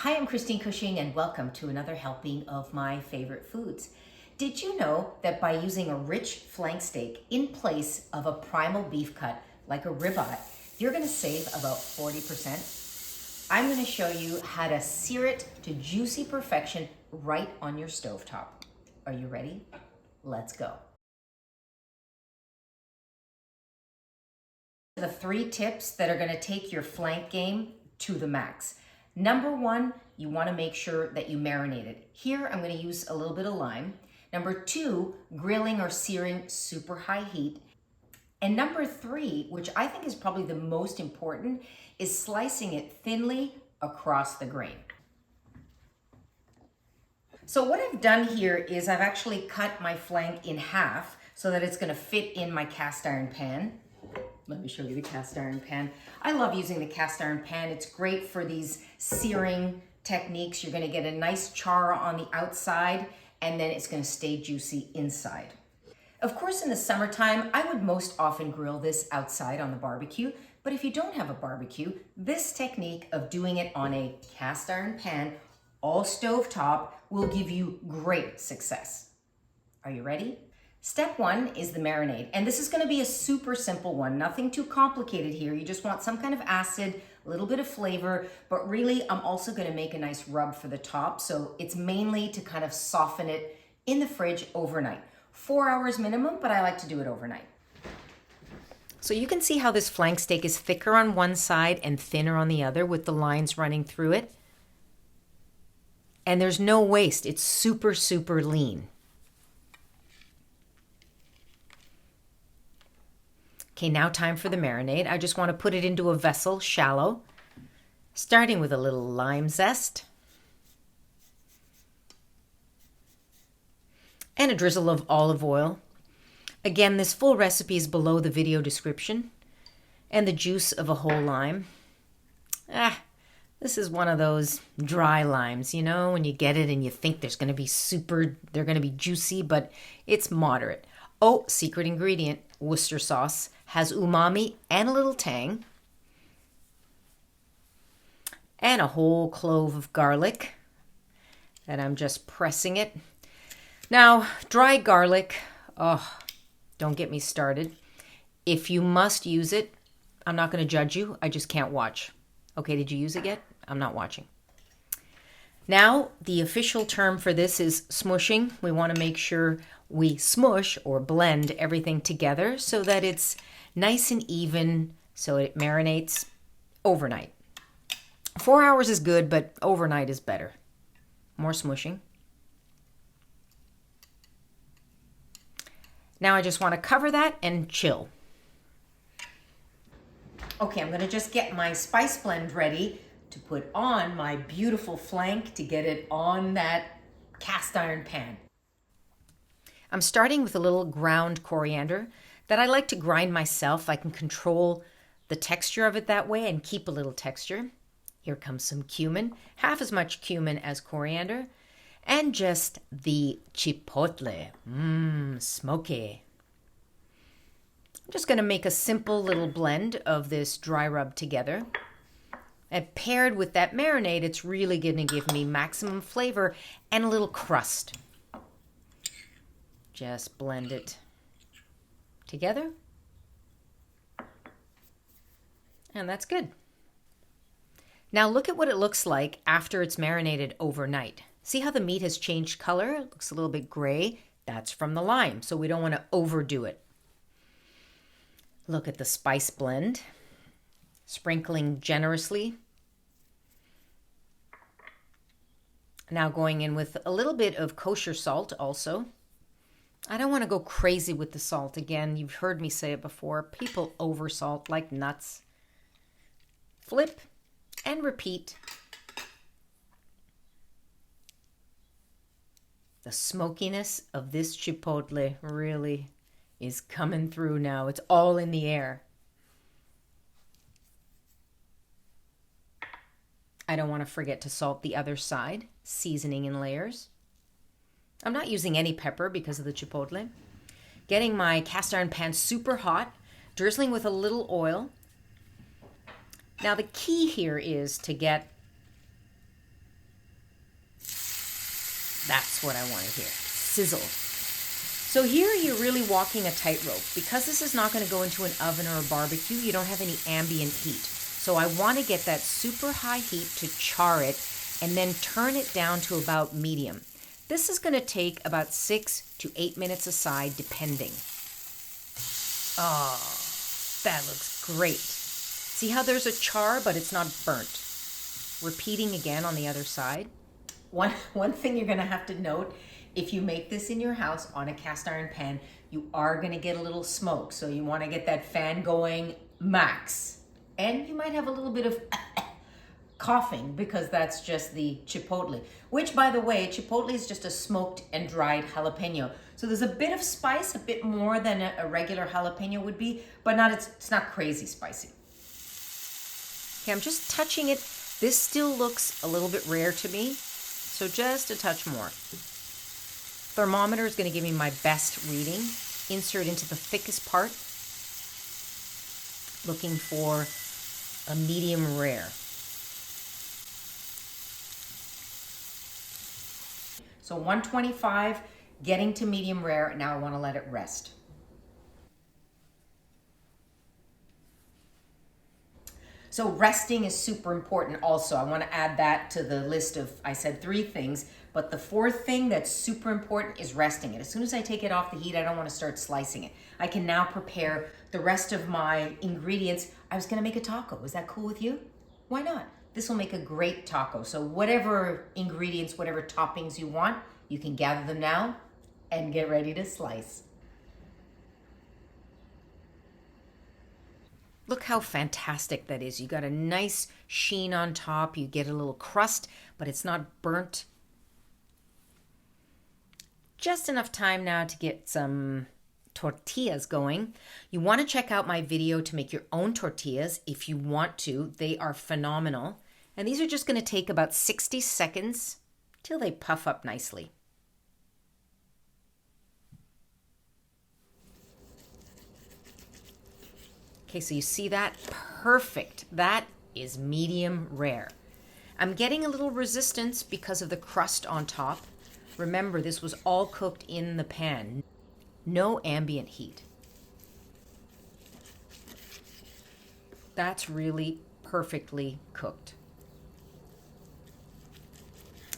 Hi, I'm Christine Cushing and welcome to another helping of my favorite foods. Did you know that by using a rich flank steak in place of a primal beef cut like a ribeye, you're going to save about 40%? I'm going to show you how to sear it to juicy perfection right on your stovetop. Are you ready? Let's go. The 3 tips that are going to take your flank game to the max. Number 1, you want to make sure that you marinate it. Here, I'm going to use a little bit of lime. Number 2, grilling or searing super high heat. And number 3, which I think is probably the most important, is slicing it thinly across the grain. So what I've done here is I've actually cut my flank in half so that it's going to fit in my cast iron pan. Let me show you the cast iron pan. I love using the cast iron pan. It's great for these searing techniques. You're going to get a nice char on the outside and then it's going to stay juicy inside. Of course, in the summertime, I would most often grill this outside on the barbecue. But if you don't have a barbecue, this technique of doing it on a cast iron pan, all stovetop, will give you great success. Are you ready? Step 1 is the marinade, and this is going to be a super simple one, nothing too complicated here. You just want some kind of acid, a little bit of flavor, but really I'm also going to make a nice rub for the top, so it's mainly to kind of soften it in the fridge overnight. 4 hours minimum, but I like to do it overnight. So you can see how this flank steak is thicker on one side and thinner on the other with the lines running through it. And there's no waste. It's super, super lean. Okay, now time for the marinade. I just want to put it into a vessel, shallow, starting with a little lime zest and a drizzle of olive oil. Again, this full recipe is below the video description. And the juice of a whole lime. This is one of those dry limes, you know, when you get it and you think they're going to be juicy, but it's moderate. Oh, secret ingredient, Worcestershire sauce, has umami and a little tang. And a whole clove of garlic. And I'm just pressing it. Now, dry garlic, don't get me started. If you must use it, I'm not going to judge you. I just can't watch. Okay, did you use it yet? I'm not watching. Now, the official term for this is smushing. We want to make sure we smush or blend everything together so that it's nice and even, so it marinates overnight. 4 hours is good, but overnight is better. More smushing. Now I just want to cover that and chill. Okay, I'm going to just get my spice blend ready to put on my beautiful flank to get it on that cast iron pan. I'm starting with a little ground coriander that I like to grind myself. I can control the texture of it that way and keep a little texture. Here comes some cumin, half as much cumin as coriander, and just the chipotle. Smoky. I'm just going to make a simple little blend of this dry rub together. And paired with that marinade, it's really going to give me maximum flavor and a little crust. Just blend it together. And that's good. Now look at what it looks like after it's marinated overnight. See how the meat has changed color? It looks a little bit gray. That's from the lime, so we don't want to overdo it. Look at the spice blend. Sprinkling generously. Now going in with a little bit of kosher salt also. I don't want to go crazy with the salt. Again, you've heard me say it before. People oversalt like nuts. Flip and repeat. The smokiness of this chipotle really is coming through now. It's all in the air. I don't want to forget to salt the other side, seasoning in layers. I'm not using any pepper because of the chipotle. Getting my cast iron pan super hot, drizzling with a little oil. Now the key here is to get That's what I want to hear. Sizzle. So here you're really walking a tightrope. Because this is not going to go into an oven or a barbecue, you don't have any ambient heat. So I want to get that super high heat to char it and then turn it down to about medium. This is going to take about 6 to 8 minutes aside, depending. Oh, that looks great. See how there's a char, but it's not burnt. Repeating again on the other side. One thing you're gonna have to note, if you make this in your house on a cast iron pan, you are gonna get a little smoke. So you wanna get that fan going max. And you might have a little bit of coughing because that's just the chipotle. Which, by the way, chipotle is just a smoked and dried jalapeno. So there's a bit of spice, a bit more than a regular jalapeno would be, but it's not crazy spicy. Okay, I'm just touching it. This still looks a little bit rare to me. So just a touch more. Thermometer is going to give me my best reading. Insert into the thickest part. Looking for a medium rare. So 125, getting to medium rare. Now I want to let it rest. So resting is super important also. I want to add that to the list of, I said 3 things, but the 4th thing that's super important is resting it. As soon as I take it off the heat, I don't want to start slicing it. I can now prepare the rest of my ingredients. I was going to make a taco. Is that cool with you? Why not? This will make a great taco. So whatever ingredients, whatever toppings you want, you can gather them now and get ready to slice. Look how fantastic that is. You got a nice sheen on top. You get a little crust, but it's not burnt. Just enough time now to get some tortillas going. You want to check out my video to make your own tortillas if you want to. They are phenomenal. And these are just going to take about 60 seconds till they puff up nicely. Okay, so you see that? Perfect. That is medium rare. I'm getting a little resistance because of the crust on top. Remember, this was all cooked in the pan. No ambient heat. That's really perfectly cooked.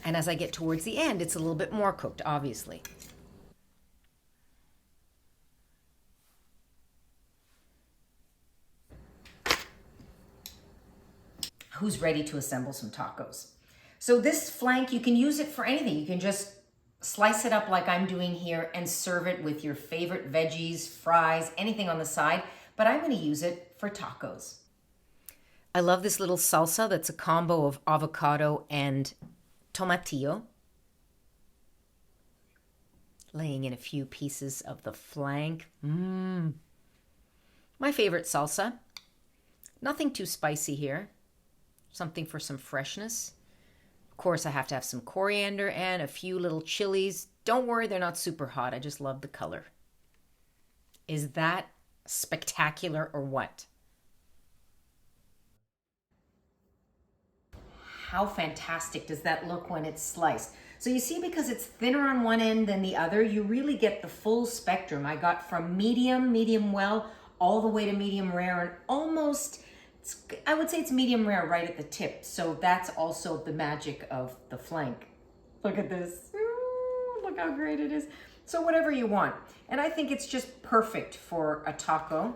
And as I get towards the end, it's a little bit more cooked, obviously. Who's ready to assemble some tacos? So this flank, you can use it for anything. You can just slice it up like I'm doing here and serve it with your favorite veggies, fries, anything on the side, but I'm going to use it for tacos. I love this little salsa that's a combo of avocado and tomatillo. Laying in a few pieces of the flank. My favorite salsa. Nothing too spicy here. Something for some freshness. Of course, I have to have some coriander and a few little chilies. Don't worry, they're not super hot. I just love the color. Is that spectacular or what? How fantastic does that look when it's sliced? So you see, because it's thinner on one end than the other, you really get the full spectrum. I got from medium well, all the way to medium rare, and almost, I would say it's medium rare right at the tip. So that's also the magic of the flank. Look at this. Ooh, look how great it is. So whatever you want. And I think it's just perfect for a taco.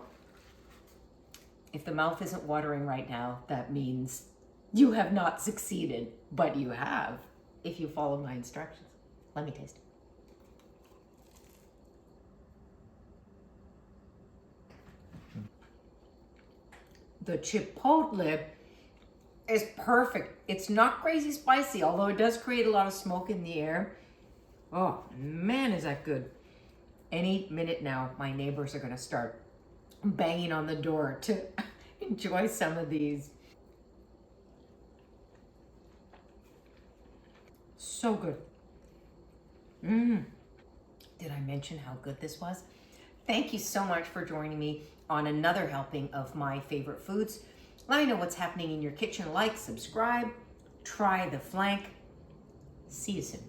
If the mouth isn't watering right now, that means you have not succeeded, but you have if you follow my instructions. Let me taste it. The chipotle is perfect. It's not crazy spicy, although it does create a lot of smoke in the air. Oh man, is that good. Any minute now, my neighbors are gonna start banging on the door to enjoy some of these. So good. Did I mention how good this was? Thank you so much for joining me on another helping of my favorite foods. Let me know what's happening in your kitchen. Like, subscribe, try the flank. See you soon.